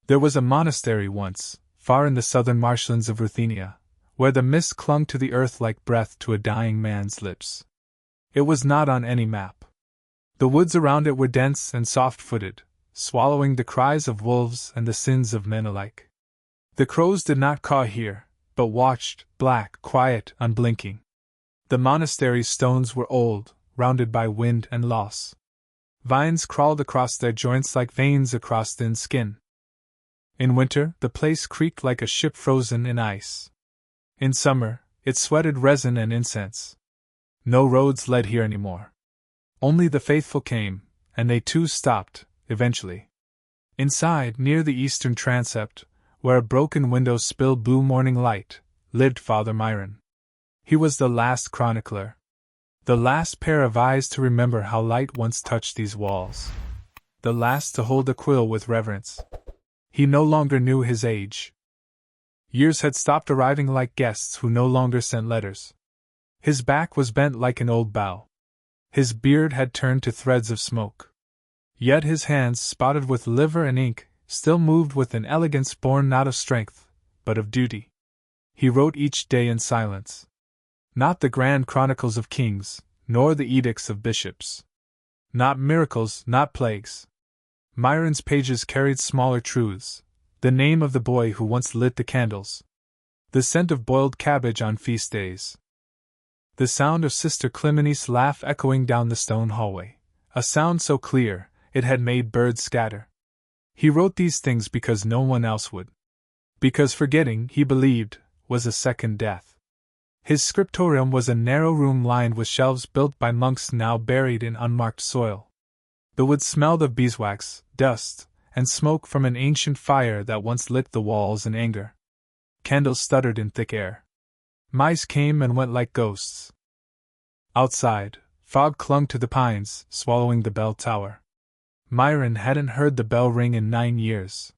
There was a monastery once, far in the southern marshlands of Ruthenia, where the mist clung to the earth like breath to a dying man's lips. It was not on any map. The woods around it were dense and soft-footed, swallowing the cries of wolves and the sins of men alike. The crows did not caw here, but watched, black, quiet, unblinking. The monastery's stones were old, rounded by wind and loss. Vines crawled across their joints like veins across thin skin. In winter, the place creaked like a ship frozen in ice. In summer, it sweated resin and incense. No roads led here anymore. Only the faithful came, and they too stopped, eventually. Inside, near the eastern transept, where a broken window spilled blue morning light, lived Father Myron. He was the last chronicler. The last pair of eyes to remember how light once touched these walls. The last to hold a quill with reverence. He no longer knew his age. Years had stopped arriving like guests who no longer sent letters. His back was bent like an old bow. His beard had turned to threads of smoke. Yet his hands, spotted with liver and ink, still moved with an elegance born not of strength, but of duty. He wrote each day in silence. Not the grand chronicles of kings, nor the edicts of bishops. Not miracles, not plagues. Myron's pages carried smaller truths, the name of the boy who once lit the candles, the scent of boiled cabbage on feast days, the sound of Sister Clemenice's laugh echoing down the stone hallway, a sound so clear it had made birds scatter. He wrote these things because no one else would. Because forgetting, he believed, was a second death. His scriptorium was a narrow room lined with shelves built by monks now buried in unmarked soil. The wood smelled of beeswax, dust, and smoke from an ancient fire that once lit the walls in anger. Candles stuttered in thick air. Mice came and went like ghosts. Outside, fog clung to the pines, swallowing the bell tower. Myron hadn't heard the bell ring in 9 years.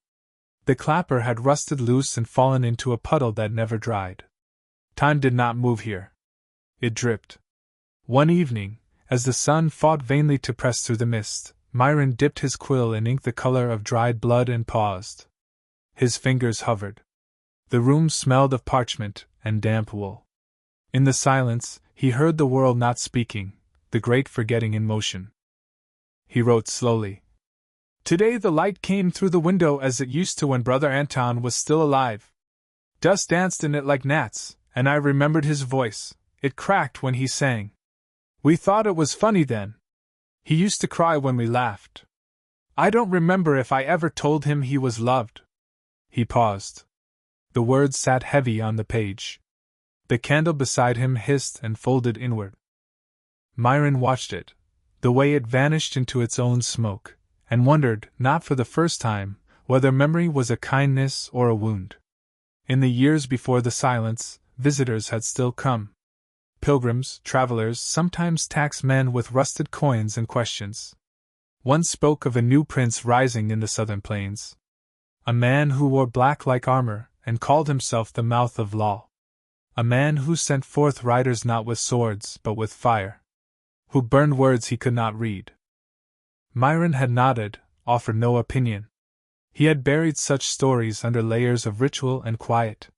The clapper had rusted loose and fallen into a puddle that never dried. Time did not move here. It dripped. One evening, as the sun fought vainly to press through the mist, Myron dipped his quill in ink the color of dried blood and paused. His fingers hovered. The room smelled of parchment and damp wool. In the silence, he heard the world not speaking, the great forgetting in motion. He wrote slowly. Today the light came through the window as it used to when Brother Anton was still alive. Dust danced in it like gnats, and I remembered his voice. It cracked when he sang. We thought it was funny then. He used to cry when we laughed. I don't remember if I ever told him he was loved. He paused. The words sat heavy on the page. The candle beside him hissed and folded inward. Myron watched it, the way it vanished into its own smoke, and wondered, not for the first time, whether memory was a kindness or a wound. In the years before the silence, visitors had still come. Pilgrims, travelers, sometimes tax men with rusted coins and questions. One spoke of a new prince rising in the southern plains. A man who wore black like armor, and called himself the mouth of law. A man who sent forth riders not with swords, but with fire. Who burned words he could not read. Myron had nodded, offered no opinion. He had buried such stories under layers of ritual and quiet.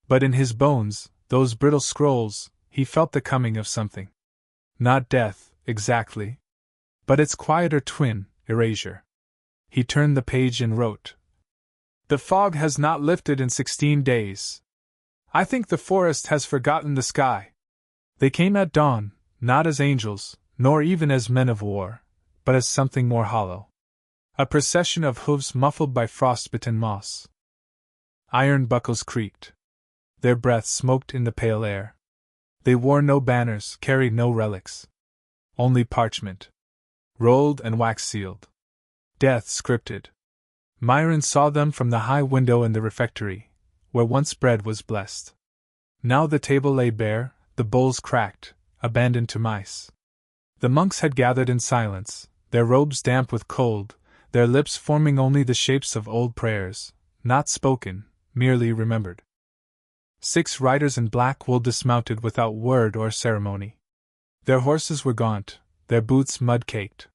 But in his bones, those brittle scrolls, he felt the coming of something. Not death, exactly. But its quieter twin, erasure. He turned the page and wrote. The fog has not lifted in 16 days. I think the forest has forgotten the sky. They came at dawn, not as angels, nor even as men of war, but as something more hollow. A procession of hooves muffled by frostbitten moss. Iron buckles creaked. Their breath smoked in the pale air. They wore no banners, carried no relics. Only parchment. Rolled and wax-sealed. Death scripted. Myron saw them from the high window in the refectory, where once bread was blessed. Now the table lay bare, the bowls cracked, abandoned to mice. The monks had gathered in silence, their robes damp with cold, their lips forming only the shapes of old prayers, not spoken, merely remembered. 6 riders in black wool dismounted without word or ceremony. Their horses were gaunt, their boots mud-caked.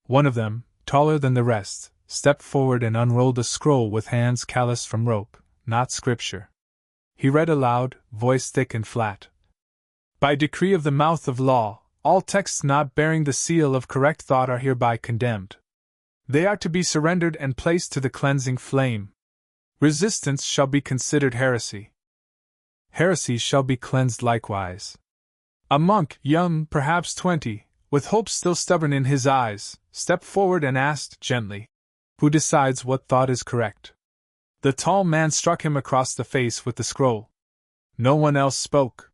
One of them, taller than the rest, stepped forward and unrolled a scroll with hands calloused from rope, not scripture. He read aloud, voice thick and flat. By decree of the mouth of law, all texts not bearing the seal of correct thought are hereby condemned. They are to be surrendered and placed to the cleansing flame. Resistance shall be considered heresy. Heresy shall be cleansed likewise. A monk, young, perhaps 20, with hope still stubborn in his eyes, stepped forward and asked gently, "Who decides what thought is correct?" The tall man struck him across the face with the scroll. No one else spoke.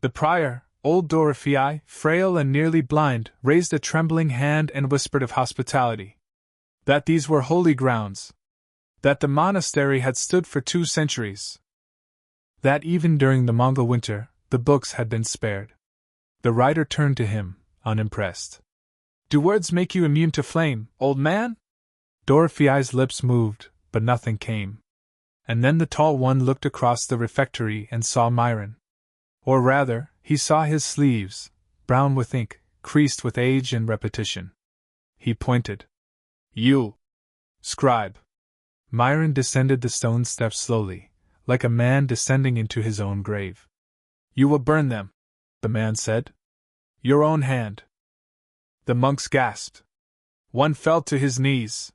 The prior, old Dorothea, frail and nearly blind, raised a trembling hand and whispered of hospitality. That these were holy grounds. That the monastery had stood for 2 centuries. That even during the Mongol winter, the books had been spared. The writer turned to him, unimpressed. "Do words make you immune to flame, old man?" Dorothea's lips moved, but nothing came. And then the tall one looked across the refectory and saw Myron. Or rather, he saw his sleeves, brown with ink, creased with age and repetition. He pointed. "You, scribe." Myron descended the stone steps slowly, like a man descending into his own grave. "You will burn them," the man said. "Your own hand." The monks gasped. One fell to his knees.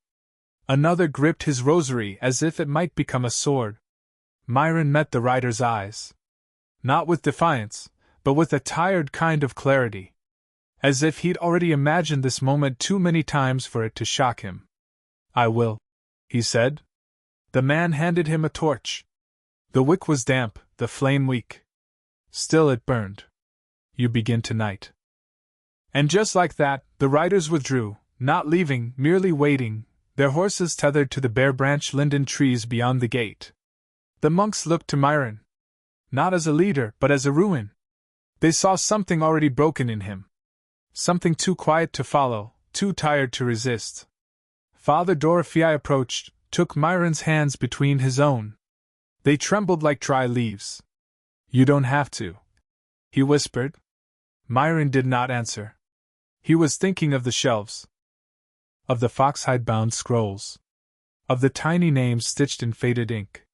Another gripped his rosary as if it might become a sword. Myron met the writer's eyes. Not with defiance, but with a tired kind of clarity. As if he'd already imagined this moment too many times for it to shock him. "I will," he said. The man handed him a torch. The wick was damp, the flame weak. Still it burned. "You begin tonight." And just like that, the riders withdrew, not leaving, merely waiting, their horses tethered to the bare-branched linden trees beyond the gate. The monks looked to Myron. Not as a leader, but as a ruin. They saw something already broken in him. Something too quiet to follow, too tired to resist. Father Dorothea approached, took Myron's hands between his own. They trembled like dry leaves. "You don't have to," he whispered. Myron did not answer. He was thinking of the shelves. Of the foxhide-bound scrolls. Of the tiny names stitched in faded ink.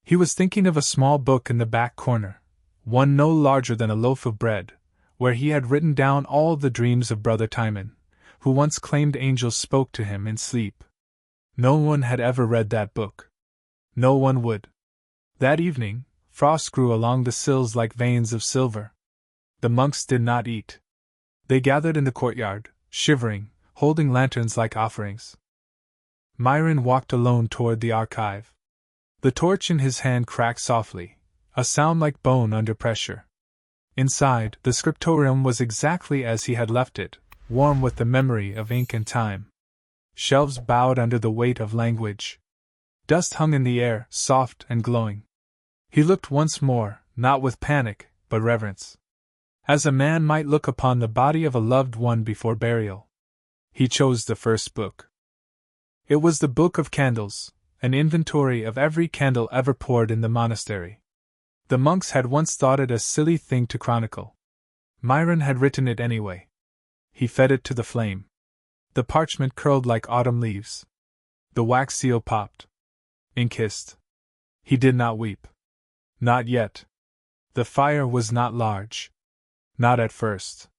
He was thinking of a small book in the back corner, one no larger than a loaf of bread, where he had written down all the dreams of Brother Timon, who once claimed angels spoke to him in sleep. No one had ever read that book. No one would. That evening, frost grew along the sills like veins of silver. The monks did not eat. They gathered in the courtyard, shivering, holding lanterns like offerings. Myron walked alone toward the archive. The torch in his hand cracked softly, a sound like bone under pressure. Inside, the scriptorium was exactly as he had left it, warm with the memory of ink and time. Shelves bowed under the weight of language. Dust hung in the air, soft and glowing. He looked once more, not with panic, but reverence. As a man might look upon the body of a loved one before burial. He chose the first book. It was the Book of Candles, an inventory of every candle ever poured in the monastery. The monks had once thought it a silly thing to chronicle. Myron had written it anyway. He fed it to the flame. The parchment curled like autumn leaves. The wax seal popped. Ink hissed. He did not weep. Not yet. The fire was not large. Not at first.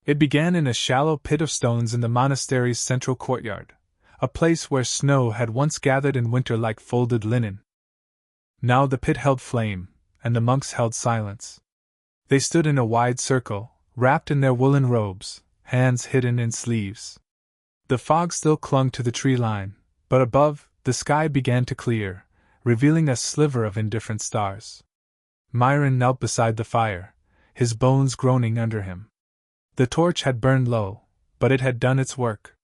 It began in a shallow pit of stones in the monastery's central courtyard, a place where snow had once gathered in winter like folded linen. Now the pit held flame, and the monks held silence. They stood in a wide circle, wrapped in their woolen robes, hands hidden in sleeves. The fog still clung to the tree line, but above, the sky began to clear, revealing a sliver of indifferent stars. Myron knelt beside the fire, his bones groaning under him. The torch had burned low, but it had done its work.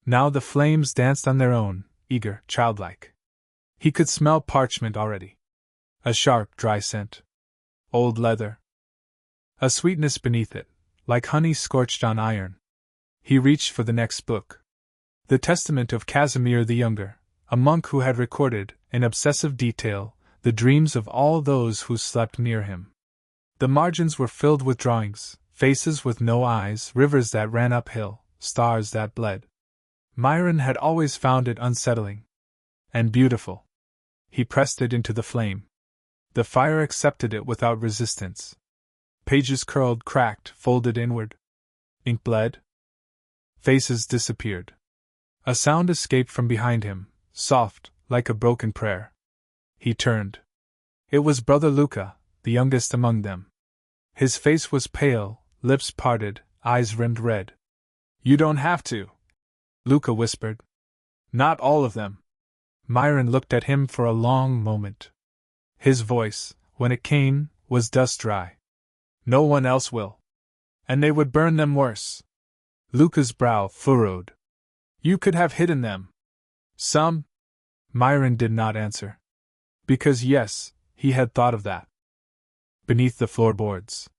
Now the flames danced on their own, eager, childlike. He could smell parchment already. A sharp, dry scent. Old leather. A sweetness beneath it, like honey scorched on iron. He reached for the next book. The Testament of Casimir the Younger, a monk who had recorded, in obsessive detail, the dreams of all those who slept near him. The margins were filled with drawings, faces with no eyes, rivers that ran uphill, stars that bled. Myron had always found it unsettling. And beautiful. He pressed it into the flame. The fire accepted it without resistance. Pages curled, cracked, folded inward. Ink bled. Faces disappeared. A sound escaped from behind him, soft, like a broken prayer. He turned. It was Brother Luca, the youngest among them. His face was pale, lips parted, eyes rimmed red. "You don't have to," Luca whispered. "Not all of them." Myron looked at him for a long moment. His voice, when it came, was dust dry. "No one else will. And they would burn them worse." Luca's brow furrowed. "You could have hidden them." "Some?" Myron did not answer. Because yes, he had thought of that. Beneath the floorboards.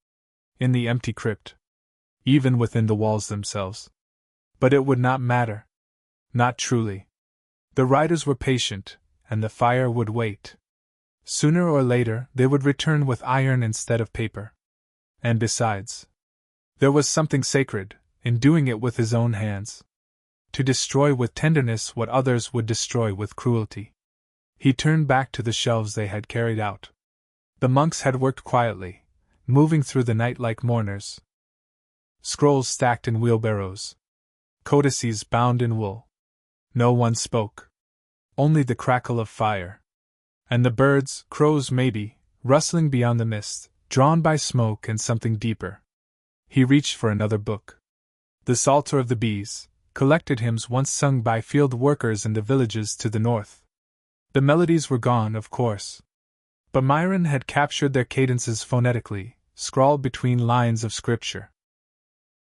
In the empty crypt. Even within the walls themselves. But it would not matter. Not truly. The writers were patient, and the fire would wait. Sooner or later, they would return with iron instead of paper. And besides, there was something sacred in doing it with his own hands. To destroy with tenderness what others would destroy with cruelty. He turned back to the shelves they had carried out. The monks had worked quietly, moving through the night like mourners. Scrolls stacked in wheelbarrows. Codices bound in wool. No one spoke. Only the crackle of fire. And the birds, crows maybe, rustling beyond the mist, drawn by smoke and something deeper. He reached for another book. The Psalter of the Bees, collected hymns once sung by field workers in the villages to the north. The melodies were gone, of course. But Myron had captured their cadences phonetically, scrawled between lines of scripture.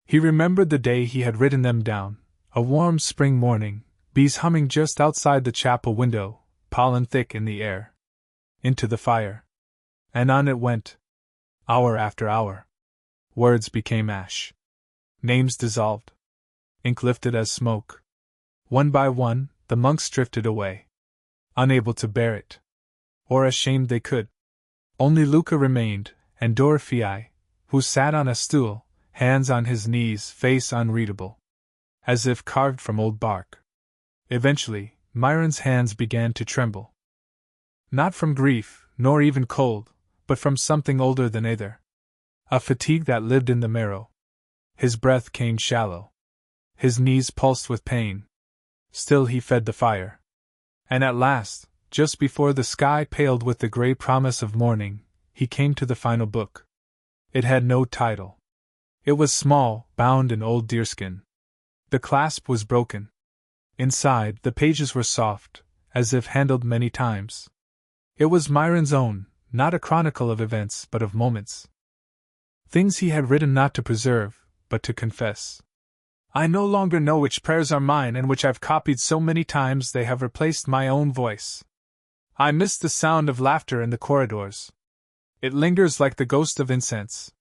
He remembered the day he had written them down, a warm spring morning, bees humming just outside the chapel window, pollen thick in the air. Into the fire. And on it went. Hour after hour. Words became ash. Names dissolved. Ink lifted as smoke. One by one, the monks drifted away. Unable to bear it. Or ashamed they could. Only Luca remained, and Dorothea, who sat on a stool, hands on his knees, face unreadable. As if carved from old bark. Eventually, Myron's hands began to tremble. Not from grief, nor even cold, but from something older than either. A fatigue that lived in the marrow. His breath came shallow. His knees pulsed with pain. Still he fed the fire. And at last, just before the sky paled with the gray promise of morning, he came to the final book. It had no title. It was small, bound in old deerskin. The clasp was broken. Inside, the pages were soft, as if handled many times. It was Myron's own, not a chronicle of events but of moments. Things he had written not to preserve, but to confess. "I no longer know which prayers are mine and which I've copied so many times they have replaced my own voice. I miss the sound of laughter in the corridors. It lingers like the ghost of incense.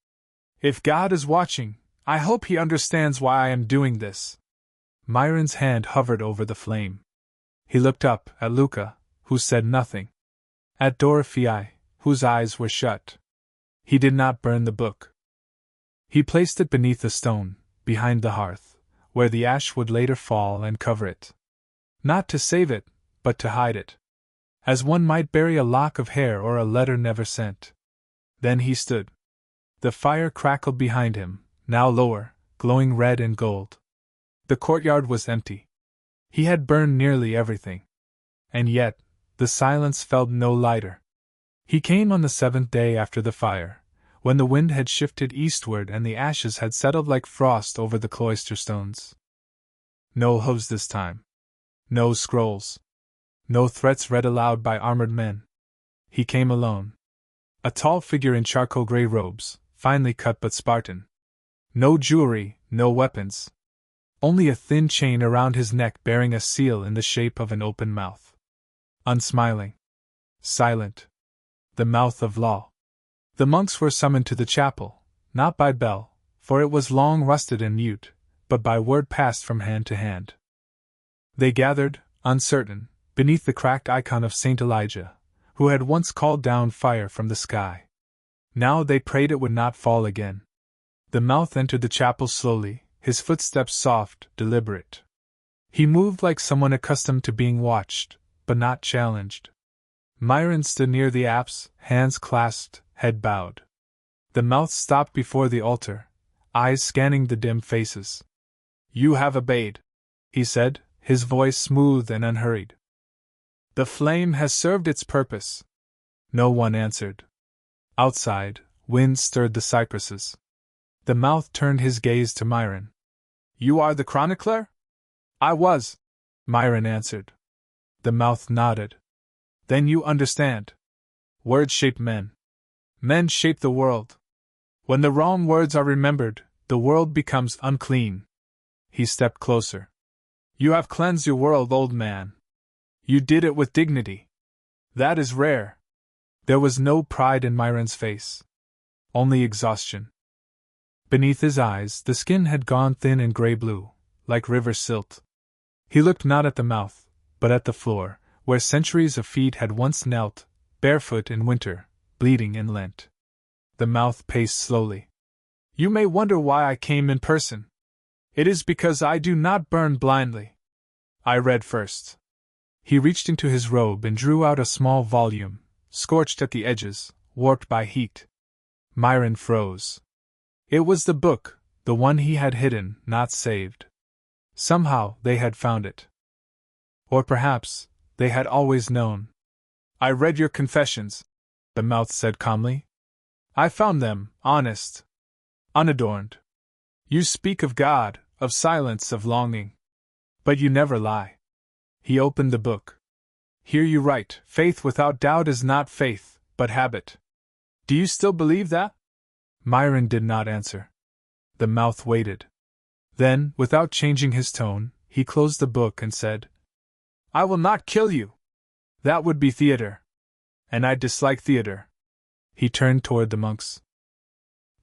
If God is watching, I hope he understands why I am doing this." Myron's hand hovered over the flame. He looked up at Luca, who said nothing. At Dorothea, whose eyes were shut. He did not burn the book. He placed it beneath a stone, behind the hearth, where the ash would later fall and cover it. Not to save it, but to hide it. As one might bury a lock of hair or a letter never sent. Then he stood. The fire crackled behind him, now lower, glowing red and gold. The courtyard was empty. He had burned nearly everything. And yet, the silence felt no lighter. He came on the 7th day after the fire, when the wind had shifted eastward and the ashes had settled like frost over the cloister stones. No hooves this time. No scrolls. No threats read aloud by armored men. He came alone. A tall figure in charcoal gray robes, finely cut but Spartan. No jewelry, no weapons. Only a thin chain around his neck bearing a seal in the shape of an open mouth. Unsmiling. Silent. The mouth of law. The monks were summoned to the chapel, not by bell, for it was long rusted and mute, but by word passed from hand to hand. They gathered, uncertain, beneath the cracked icon of Saint Elijah, who had once called down fire from the sky. Now they prayed it would not fall again. The mouth entered the chapel slowly, his footsteps soft, deliberate. He moved like someone accustomed to being watched, but not challenged. Myron stood near the apse, hands clasped, head bowed. The mouth stopped before the altar, eyes scanning the dim faces. "You have obeyed," he said, his voice smooth and unhurried. "The flame has served its purpose." No one answered. Outside, wind stirred the cypresses. The mouth turned his gaze to Myron. "You are the chronicler?" "I was," Myron answered. The mouth nodded. "Then you understand. Words shape men. Men shape the world. When the wrong words are remembered, the world becomes unclean." He stepped closer. "You have cleansed your world, old man. You did it with dignity. That is rare." There was no pride in Myron's face. Only exhaustion. Beneath his eyes, the skin had gone thin and gray-blue, like river silt. He looked not at the mouth, but at the floor, where centuries of feet had once knelt, barefoot in winter, bleeding in Lent. The mouth paced slowly. "You may wonder why I came in person. It is because I do not burn blindly. I read first." He reached into his robe and drew out a small volume, scorched at the edges, warped by heat. Myron froze. It was the book, the one he had hidden, not saved. Somehow they had found it. Or perhaps they had always known. "I read your confessions," the mouth said calmly. "I found them honest, unadorned. You speak of God, of silence, of longing. But you never lie." He opened the book. "Here you write, faith without doubt is not faith, but habit. Do you still believe that?" Myron did not answer. The mouth waited. Then, without changing his tone, he closed the book and said, "I will not kill you. That would be theater. And I dislike theater." He turned toward the monks.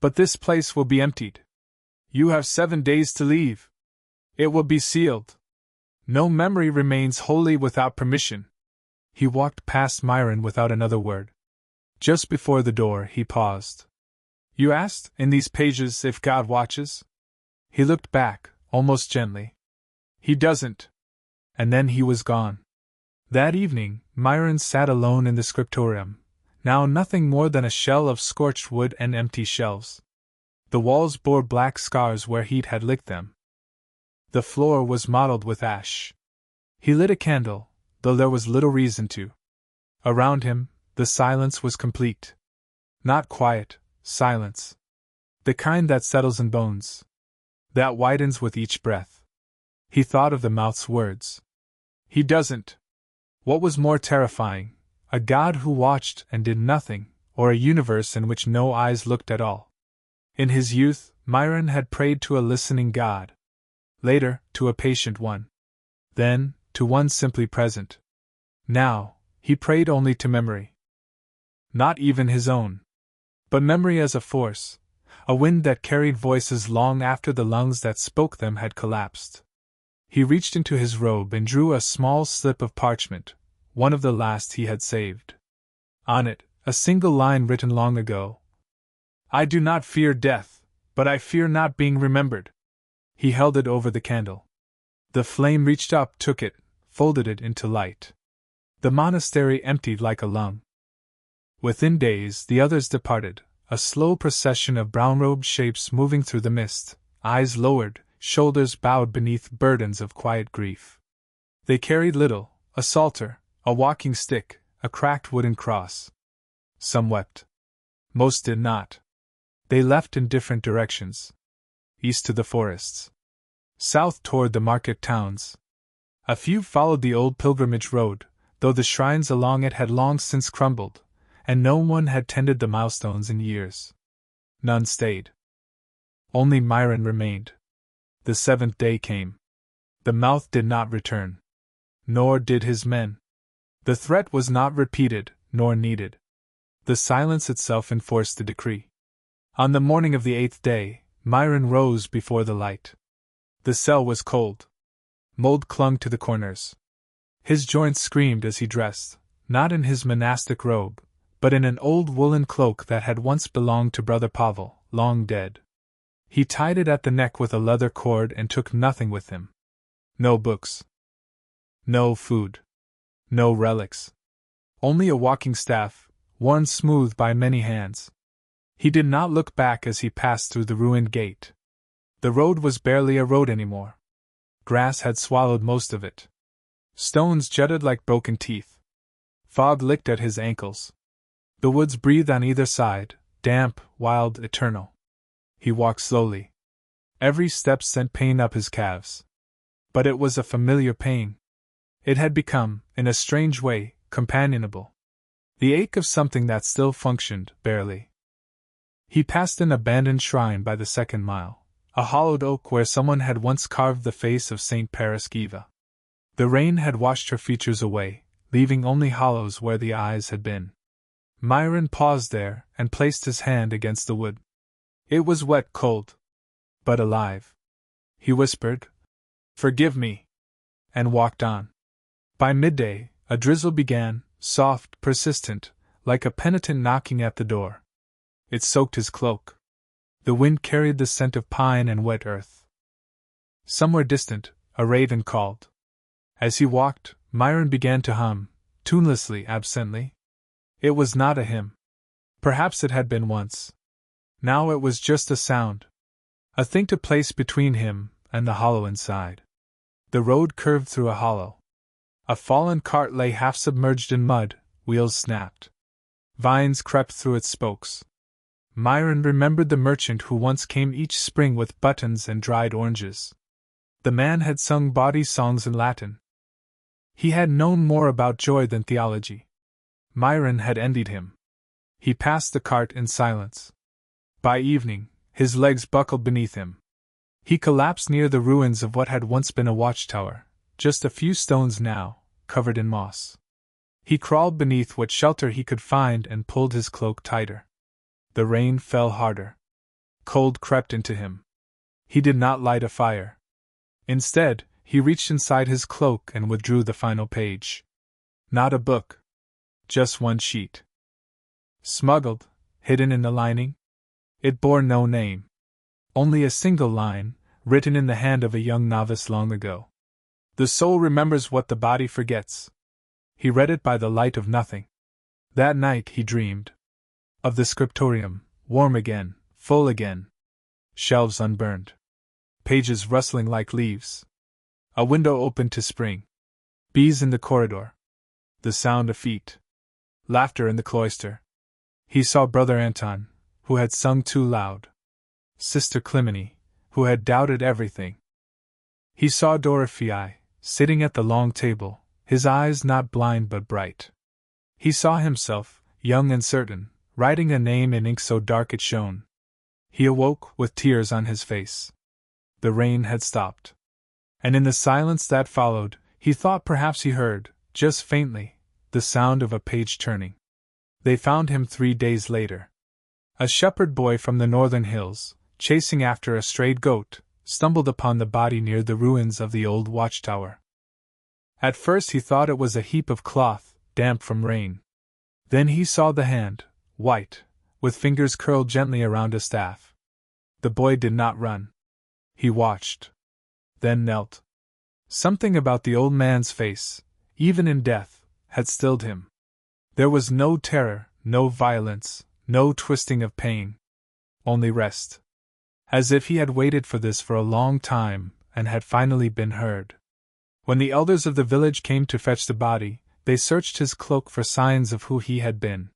"But this place will be emptied. You have 7 days to leave. It will be sealed. No memory remains holy without permission." He walked past Myron without another word. Just before the door, he paused. "You asked, in these pages, if God watches?" He looked back, almost gently. "He doesn't." And then he was gone. That evening, Myron sat alone in the scriptorium, now nothing more than a shell of scorched wood and empty shelves. The walls bore black scars where heat had licked them. The floor was mottled with ash. He lit a candle, though there was little reason to. Around him, the silence was complete. Not quiet, silence. The kind that settles in bones. That widens with each breath. He thought of the mouth's words. He doesn't. What was more terrifying, a God who watched and did nothing, or a universe in which no eyes looked at all? In his youth, Myron had prayed to a listening God. Later, to a patient one. Then, to one simply present. Now, he prayed only to memory. Not even his own. But memory as a force, a wind that carried voices long after the lungs that spoke them had collapsed. He reached into his robe and drew a small slip of parchment, one of the last he had saved. On it, a single line written long ago. "I do not fear death, but I fear not being remembered." He held it over the candle. The flame reached up, took it, folded it into light. The monastery emptied like a lung. Within days, the others departed, a slow procession of brown-robed shapes moving through the mist, eyes lowered, shoulders bowed beneath burdens of quiet grief. They carried little, a psalter, a walking stick, a cracked wooden cross. Some wept. Most did not. They left in different directions. East to the forests. South toward the market towns. A few followed the old pilgrimage road, though the shrines along it had long since crumbled, and no one had tended the milestones in years. None stayed. Only Myron remained. The 7th day came. The mouth did not return. Nor did his men. The threat was not repeated, nor needed. The silence itself enforced the decree. On the morning of the 8th day, Myron rose before the light. The cell was cold. Mold clung to the corners. His joints screamed as he dressed, not in his monastic robe, but in an old woolen cloak that had once belonged to Brother Pavel, long dead. He tied it at the neck with a leather cord and took nothing with him. No books. No food. No relics. Only a walking staff, worn smooth by many hands. He did not look back as he passed through the ruined gate. The road was barely a road anymore. Grass had swallowed most of it. Stones jutted like broken teeth. Fog licked at his ankles. The woods breathed on either side, damp, wild, eternal. He walked slowly. Every step sent pain up his calves. But it was a familiar pain. It had become, in a strange way, companionable. The ache of something that still functioned, barely. He passed an abandoned shrine by the second mile, a hollowed oak where someone had once carved the face of Saint Paraskiva. The rain had washed her features away, leaving only hollows where the eyes had been. Myron paused there and placed his hand against the wood. It was wet, cold, but alive. He whispered, "Forgive me," and walked on. By midday, a drizzle began, soft, persistent, like a penitent knocking at the door. It soaked his cloak. The wind carried the scent of pine and wet earth. Somewhere distant, a raven called. As he walked, Myron began to hum, tunelessly, absently. It was not a hymn. Perhaps it had been once. Now it was just a sound. A thing to place between him and the hollow inside. The road curved through a hollow. A fallen cart lay half submerged in mud, wheels snapped. Vines crept through its spokes. Myron remembered the merchant who once came each spring with buttons and dried oranges. The man had sung bawdy songs in Latin. He had known more about joy than theology. Myron had envied him. He passed the cart in silence. By evening, his legs buckled beneath him. He collapsed near the ruins of what had once been a watchtower, just a few stones now, covered in moss. He crawled beneath what shelter he could find and pulled his cloak tighter. The rain fell harder. Cold crept into him. He did not light a fire. Instead, he reached inside his cloak and withdrew the final page. Not a book. Just one sheet. Smuggled, hidden in the lining. It bore no name. Only a single line, written in the hand of a young novice long ago. The soul remembers what the body forgets. He read it by the light of nothing. That night he dreamed of the scriptorium, warm again, full again. Shelves unburned. Pages rustling like leaves. A window open to spring. Bees in the corridor. The sound of feet. Laughter in the cloister. He saw Brother Anton, who had sung too loud. Sister Clemeny, who had doubted everything. He saw Dorothea, sitting at the long table, his eyes not blind but bright. He saw himself, young and certain, writing a name in ink so dark it shone. He awoke with tears on his face. The rain had stopped. And in the silence that followed, he thought perhaps he heard, just faintly, the sound of a page turning. They found him 3 days later. A shepherd boy from the northern hills, chasing after a strayed goat, stumbled upon the body near the ruins of the old watchtower. At first he thought it was a heap of cloth, damp from rain. Then he saw the hand, white, with fingers curled gently around a staff. The boy did not run. He watched. Then knelt. Something about the old man's face, even in death, had stilled him. There was no terror, no violence, no twisting of pain. Only rest. As if he had waited for this for a long time, and had finally been heard. When the elders of the village came to fetch the body, they searched his cloak for signs of who he had been.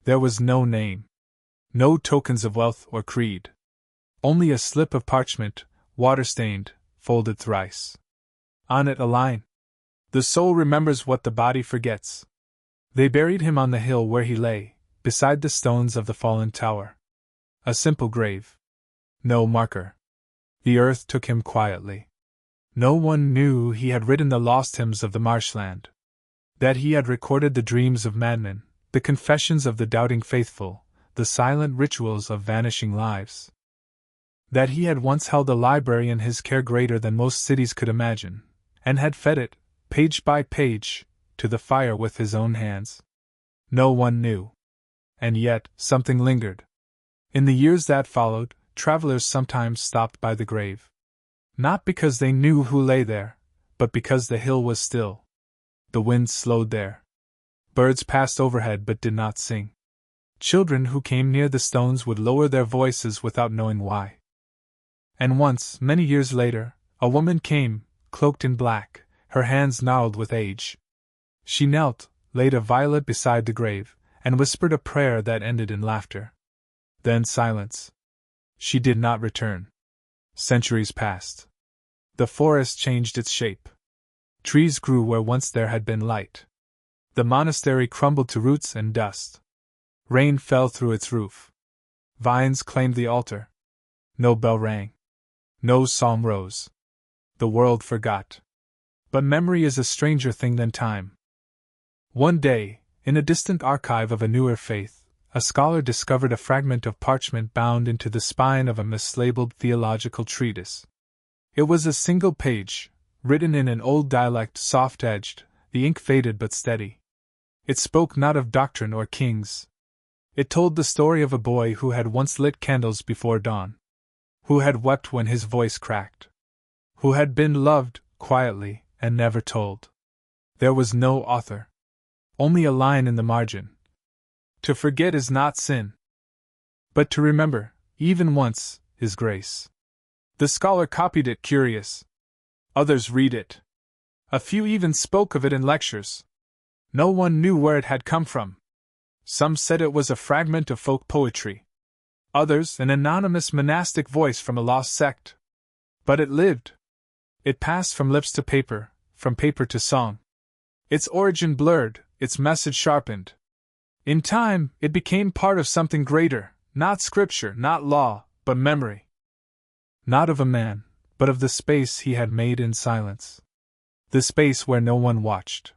There was no name. No tokens of wealth or creed. Only a slip of parchment, water-stained, folded thrice. On it a line. The soul remembers what the body forgets. They buried him on the hill where he lay, beside the stones of the fallen tower. A simple grave. No marker. The earth took him quietly. No one knew he had written the lost hymns of the marshland. That he had recorded the dreams of madmen, the confessions of the doubting faithful, the silent rituals of vanishing lives. That he had once held a library in his care greater than most cities could imagine, and had fed it, page by page, to the fire with his own hands. No one knew. And yet, something lingered. In the years that followed, travelers sometimes stopped by the grave. Not because they knew who lay there, but because the hill was still. The wind slowed there. Birds passed overhead but did not sing. Children who came near the stones would lower their voices without knowing why. And once, many years later, a woman came, cloaked in black, her hands gnarled with age. She knelt, laid a violet beside the grave, and whispered a prayer that ended in laughter. Then silence. She did not return. Centuries passed. The forest changed its shape. Trees grew where once there had been light. The monastery crumbled to roots and dust. Rain fell through its roof. Vines claimed the altar. No bell rang. No psalm rose. The world forgot. But memory is a stranger thing than time. One day, in a distant archive of a newer faith, a scholar discovered a fragment of parchment bound into the spine of a mislabeled theological treatise. It was a single page, written in an old dialect soft-edged, the ink faded but steady. It spoke not of doctrine or kings. It told the story of a boy who had once lit candles before dawn, who had wept when his voice cracked, who had been loved, quietly, and never told. There was no author. Only a line in the margin. To forget is not sin. But to remember, even once, is grace. The scholar copied it curious. Others read it. A few even spoke of it in lectures. No one knew where it had come from. Some said it was a fragment of folk poetry. Others, an anonymous monastic voice from a lost sect. But it lived. It passed from lips to paper, from paper to song. Its origin blurred, its message sharpened. In time, it became part of something greater, not scripture, not law, but memory. Not of a man, but of the space he had made in silence. The space where no one watched.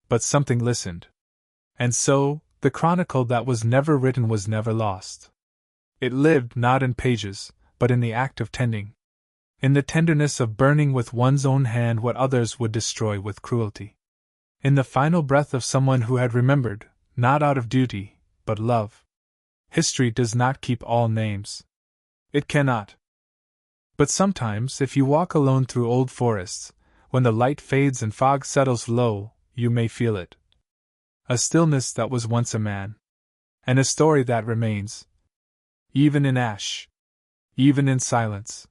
But something listened. And so, the chronicle that was never written was never lost. It lived not in pages, but in the act of tending. In the tenderness of burning with one's own hand what others would destroy with cruelty. In the final breath of someone who had remembered, not out of duty, but love. History does not keep all names. It cannot. But sometimes, if you walk alone through old forests, when the light fades and fog settles low, you may feel it. A stillness that was once a man. And a story that remains. Even in ash. Even in silence.